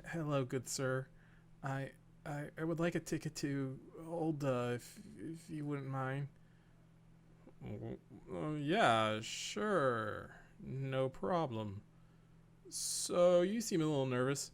Hello, good sir. I, I would like a ticket to Olda, if you wouldn't mind. Yeah, sure. No problem. So, you seem a little nervous.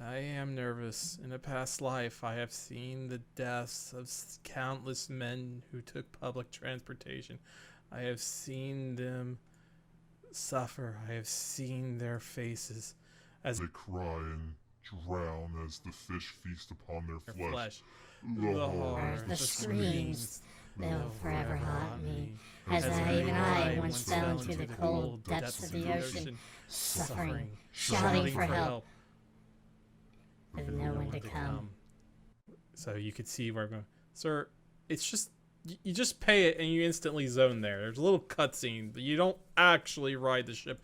I am nervous. In a past life, I have seen the deaths of countless men who took public transportation. I have seen them suffer. I have seen their faces as They cry and drown as the fish feast upon their their flesh. flesh. The The horror, horror, the screams, they'll forever haunt me, as even I once fell into the cold depths of the ocean, suffering, shouting for help, with no one to come. So you could see where I'm going. Sir, it's just, you just pay it and you instantly zone there. There's a little cutscene, but you don't actually ride the ship.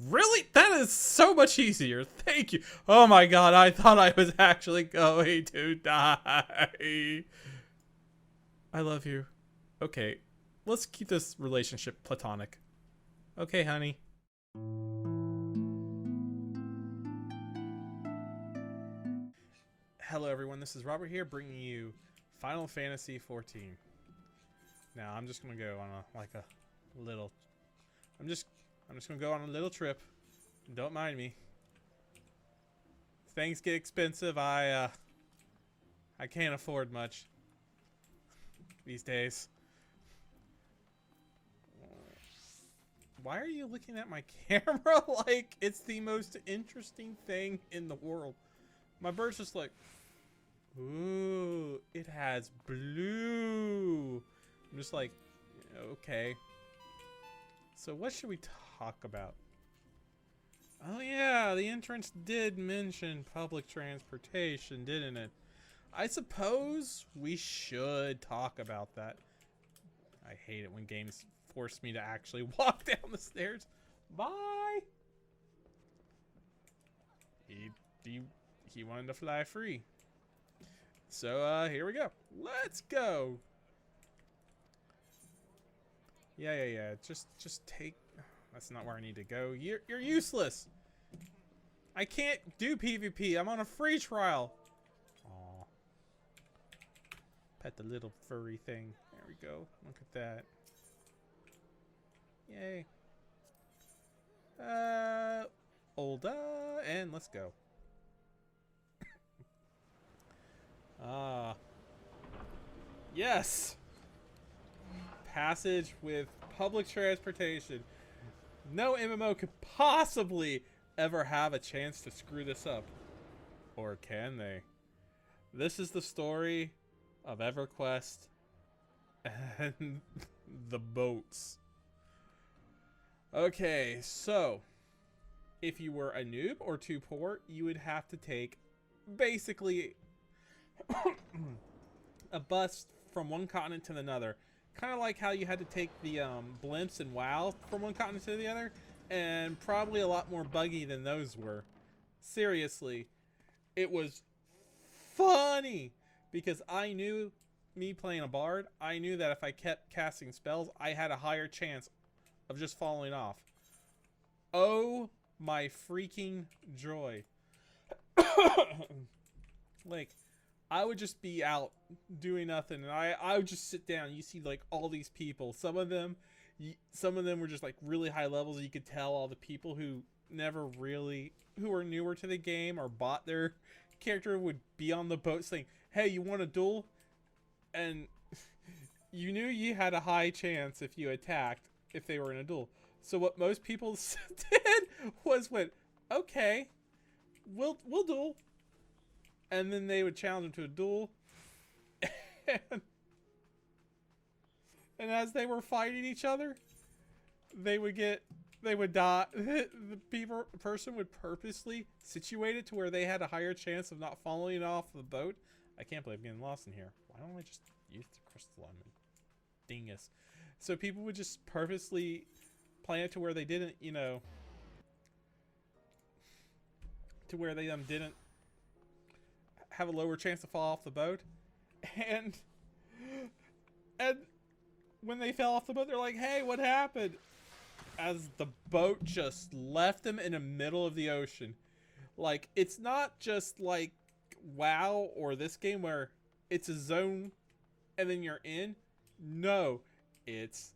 Really? That is so much easier. Thank you. Oh my god, I thought I was actually going to die. I love you. Okay, let's keep this relationship platonic. Okay, honey. Hello everyone, this is Robert here bringing you Final Fantasy XIV. Now I'm just gonna go on a little I'm just gonna go on a little trip. Don't mind me. Things get expensive. I can't afford much these days. Why are you looking at my camera like it's the most interesting thing in the world? My bird's just like, ooh, it has blue. I'm just like, okay. So what should we talk about? Oh yeah, the entrance did mention public transportation, didn't it? I suppose we should talk about that. I hate it when games force me to actually walk down the stairs. Bye! He wanted to fly free. So, here we go. Let's go! Yeah. Just take... That's not where I need to go. You're useless! I can't do PvP. I'm on a free trial. Aw. Pet the little furry thing. There we go. Look at that. Yay. Olda, and let's go. Yes! Passage with public transportation. No MMO could possibly ever have a chance to screw this up. Or can they? This is the story of EverQuest and the boats. Okay, so if you were a noob or too poor, you would have to take basically a bus from one continent to another. Kind of like how you had to take the blimps and WoW from one continent to the other, and probably a lot more buggy than those were. Seriously, it was funny because I knew, me playing a bard, I knew that if I kept casting spells, I had a higher chance of just falling off. Oh my freaking joy. Like, I would just be out doing nothing, and I would just sit down. You see like all these people. Some of them were just like really high levels. You could tell all the people who were newer to the game or bought their character would be on the boat saying, "Hey, you want a duel?" And you knew you had a high chance if you attacked if they were in a duel. So what most people did was went, "Okay, we'll duel." And then they would challenge them to a duel. And as they were fighting each other, they would die. The person would purposely situate it to where they had a higher chance of not falling off the boat. I can't believe I'm getting lost in here. Why don't I just use the crystal lemon? Dingus. So people would just purposely plan it to where they didn't, to where they didn't have a lower chance to fall off the boat, and when they fell off the boat, they're like, "Hey, what happened?" As the boat just left them in the middle of the ocean. Like, it's not just like WoW or this game where it's a zone and then you're in. No, it's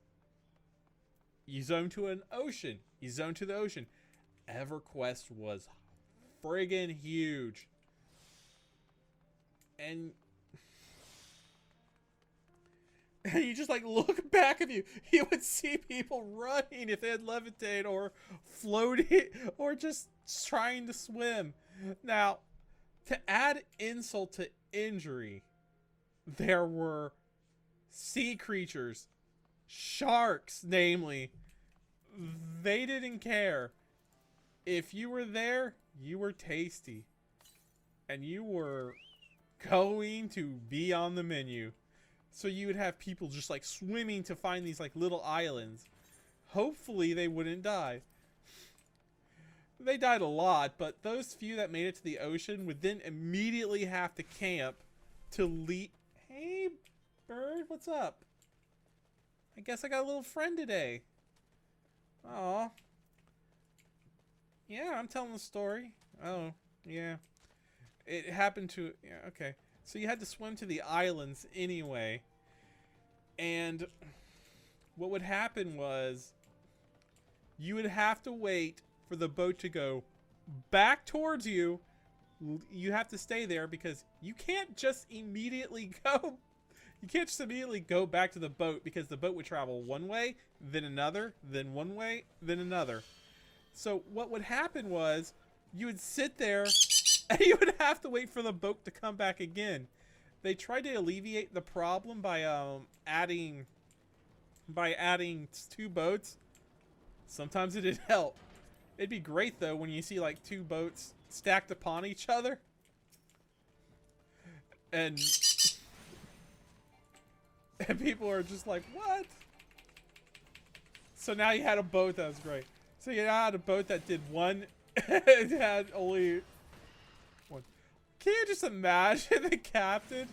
you zone to an ocean. You zone to the ocean. EverQuest was friggin' huge. And you just like look back of you, you would see people running if they had levitate or floating or just trying to swim. Now, to add insult to injury, there were sea creatures, sharks namely. They didn't care. If you were there, you were tasty. And you were going to be on the menu. So you would have people just like swimming to find these like little islands. Hopefully they wouldn't die. They died a lot, but those few that made it to the ocean would then immediately have to camp to leave. Hey, bird, what's up? I guess I got a little friend today. Aw. Yeah, I'm telling the story. Oh, yeah. It happened to... Yeah, okay. So you had to swim to the islands anyway. And what would happen was you would have to wait for the boat to go back towards you. You have to stay there because you can't just immediately go. You can't just immediately go back to the boat because the boat would travel one way, then another, then one way, then another. So what would happen was you would sit there and you would have to wait for the boat to come back again. They tried to alleviate the problem by adding 2 boats. Sometimes it didn't help. It'd be great though when you see like 2 boats stacked upon each other. And people are just like, what? So now you had a boat that was great. So you had a boat that did one. It had only one. Can you just imagine the captain?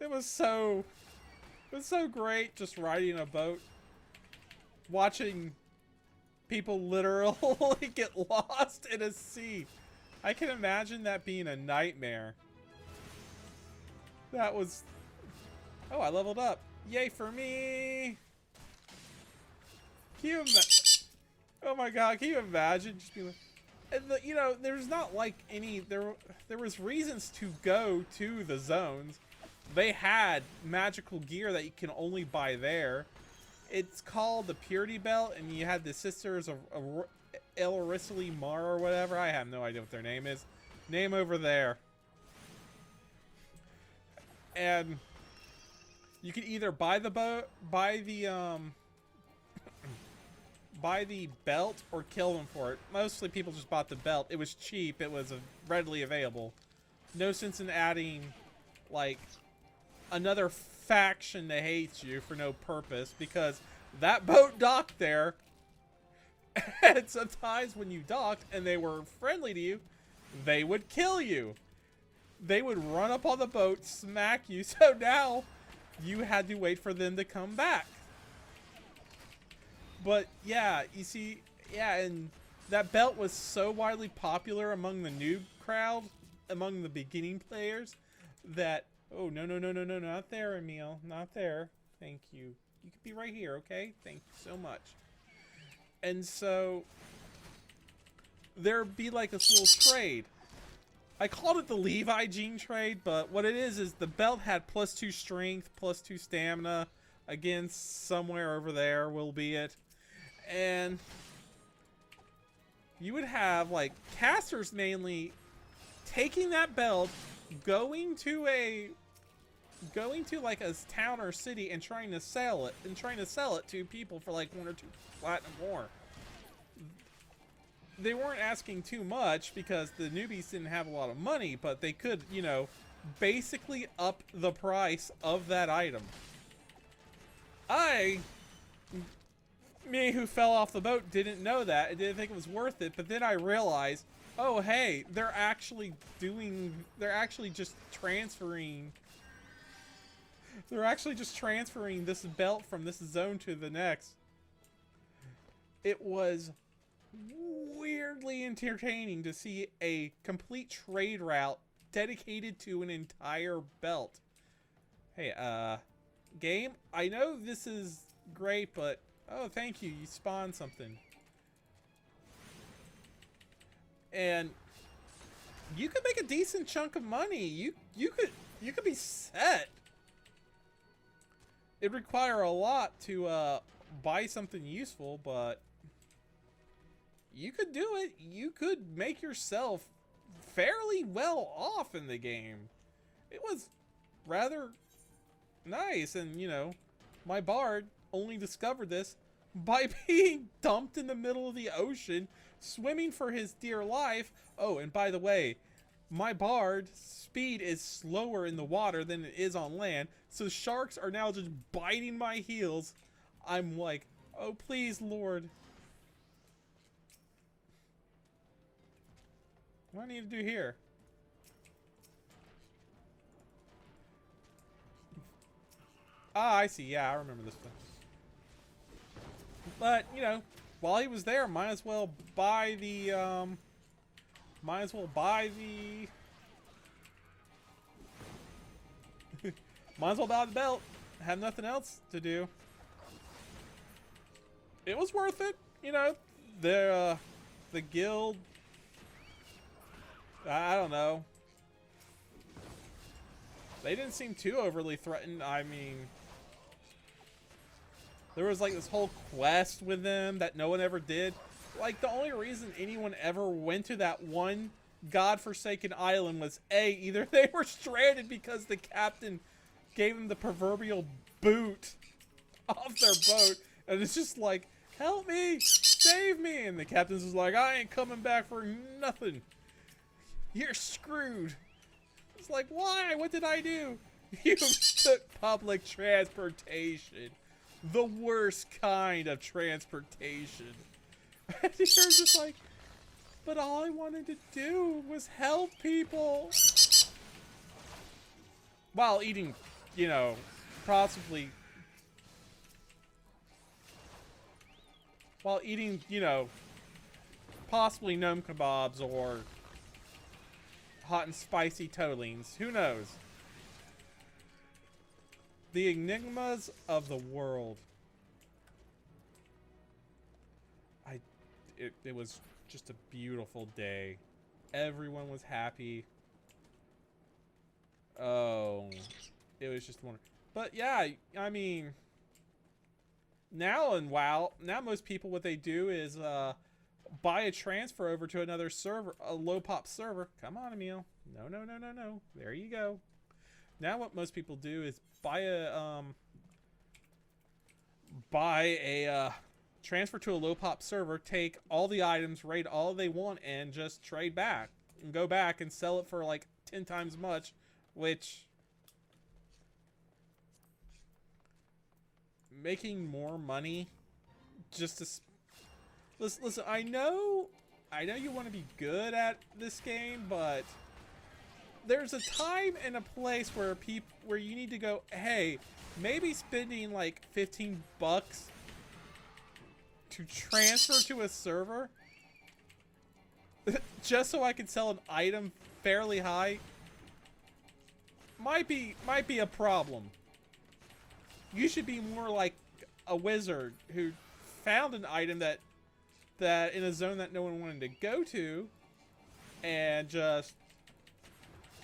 It was so great just riding a boat, watching people literally get lost in a sea. I can imagine that being a nightmare. That was... Oh, I leveled up. Yay for me! Can you oh my god, can you imagine just being like... And you know, there's not like any... There was reasons to go to the zones. They had magical gear that you can only buy there. It's called the Purity Belt, and you had the Sisters of Elrisili Mar or whatever. I have no idea what their name is. Name over there. And you could either buy the buy the belt or kill them for it. Mostly people just bought the belt. It was cheap. It was readily available. No sense in adding like another faction to hate you for no purpose, because that boat docked there. And sometimes when you docked and they were friendly to you, they would kill you. They would run up on the boat, smack you. So now you had to wait for them to come back. But yeah, you see, yeah, and that belt was so widely popular among the noob crowd, among the beginning players, that, oh, no, not there, Emil, not there. Thank you. You could be right here, okay? Thank you so much. And so there'd be like this little trade. I called it the Levi Jean trade, but what it is the belt had +2 strength, +2 stamina against somewhere over there will be it. And you would have like casters mainly taking that belt, going to like a town or city and trying to sell it to people for like 1 or 2 platinum more. They weren't asking too much because the newbies didn't have a lot of money, but they could, you know, basically up the price of that item. Me who fell off the boat didn't know that. I didn't think it was worth it, but then I realized, oh hey, they're actually just transferring this belt from this zone to the next. It was weirdly entertaining to see a complete trade route dedicated to an entire belt. Hey, game, I know this is great, but oh, thank you, you spawned something. And you could make a decent chunk of money. You could be set. It'd require a lot to buy something useful, but you could do it. You could make yourself fairly well off in the game. It was rather nice, and you know, my bard only discovered this by being dumped in the middle of the ocean, swimming for his dear life. Oh, and by the way, my bard speed is slower in the water than it is on land, so sharks are now just biting my heels. I'm like, oh please, Lord. What do I need to do here? Ah, I see. Yeah, I remember this one. But, you know, while he was there, might as well buy the, might as well buy the belt. Have nothing else to do. It was worth it, you know. The guild, I don't know. They didn't seem too overly threatened. I mean, there was like this whole quest with them that no one ever did. Like, the only reason anyone ever went to that one godforsaken island was A, either they were stranded because the captain gave them the proverbial boot off their boat, and it's just like, help me, save me, and the captain's just like, I ain't coming back for nothing. You're screwed. It's like, why? What did I do? You took public transportation. The worst kind of transportation. And you're just like, but all I wanted to do was help people. While eating, you know, possibly... While eating, you know, possibly gnome kebabs or hot and spicy toadlings. Who knows? The enigmas of the world. It was just a beautiful day. Everyone was happy. Oh, it was just wonderful. But yeah, I mean, now in WoW, now most people, what they do is buy a transfer over to another server, a low pop server. Come on, Emil. No, no, no, no, no. There you go. Now what most people do is buy a transfer to a low pop server, take all the items, raid all they want, and just trade back and go back and sell it for like 10 times much, which making more money just to listen, I know you want to be good at this game, but there's a time and a place where you need to go, hey, maybe spending like 15 bucks to transfer to a server just so I can sell an item fairly high might be a problem. You should be more like a wizard who found an item that in a zone that no one wanted to go to and just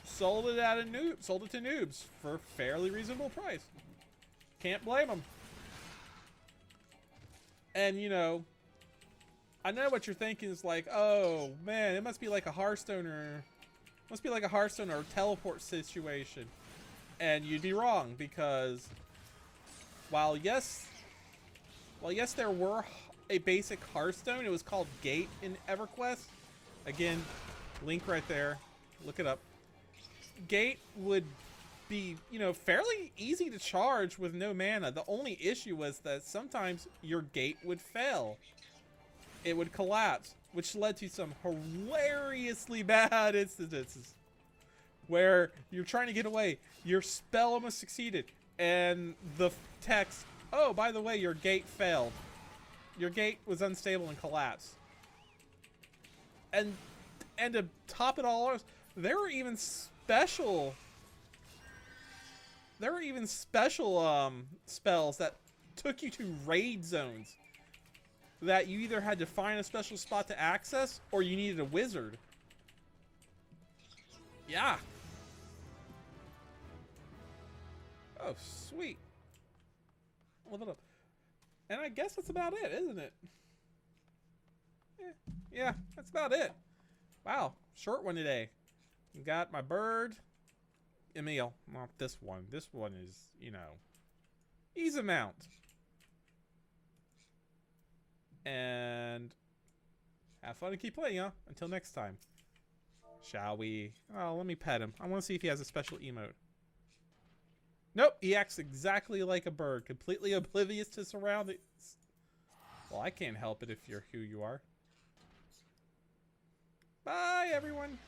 sold it to noobs for a fairly reasonable price. Can't blame them. And you know, I know what you're thinking is like, oh man, it must be like a Hearthstone or teleport situation. And you'd be wrong, because while yes there were a basic Hearthstone, it was called Gate in EverQuest. Again, link right there. Look it up. Gate would be, you know, fairly easy to charge with no mana. The only issue was that sometimes your gate would fail. It would collapse, which led to some hilariously bad instances where you're trying to get away, your spell almost succeeded, and the text, oh, by the way, your gate failed. Your gate was unstable and collapsed. And to top it all off, there were even special spells that took you to raid zones that you either had to find a special spot to access or you needed a wizard. Yeah. Oh, sweet. Live it up. And I guess that's about it, isn't it? Yeah, that's about it. Wow, short one today. Got my bird. Emil. Not this one. This one is, you know, he's a mount. And have fun and keep playing, huh? Until next time. Shall we? Oh, let me pet him. I want to see if he has a special emote. Nope, he acts exactly like a bird, completely oblivious to surroundings. Well, I can't help it if you're who you are. Bye, everyone.